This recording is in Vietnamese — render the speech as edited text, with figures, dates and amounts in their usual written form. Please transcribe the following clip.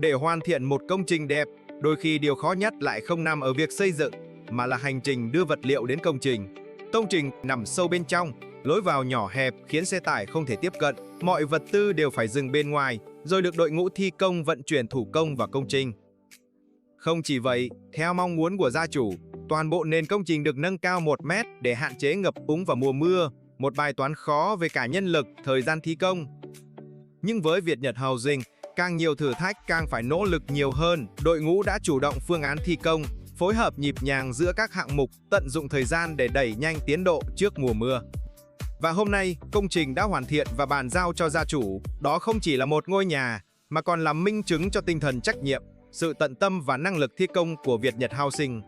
Để hoàn thiện một công trình đẹp, đôi khi điều khó nhất lại không nằm ở việc xây dựng, mà là hành trình đưa vật liệu đến công trình. Công trình nằm sâu bên trong, lối vào nhỏ hẹp khiến xe tải không thể tiếp cận, mọi vật tư đều phải dừng bên ngoài, rồi được đội ngũ thi công vận chuyển thủ công vào công trình. Không chỉ vậy, theo mong muốn của gia chủ, toàn bộ nền công trình được nâng cao 1 mét để hạn chế ngập úng vào mùa mưa, một bài toán khó về cả nhân lực, thời gian thi công. Nhưng với Việt Nhật Housing, càng nhiều thử thách càng phải nỗ lực nhiều hơn, đội ngũ đã chủ động phương án thi công, phối hợp nhịp nhàng giữa các hạng mục, tận dụng thời gian để đẩy nhanh tiến độ trước mùa mưa. Và hôm nay, công trình đã hoàn thiện và bàn giao cho gia chủ, đó không chỉ là một ngôi nhà, mà còn là minh chứng cho tinh thần trách nhiệm, sự tận tâm và năng lực thi công của Việt Nhật Housing.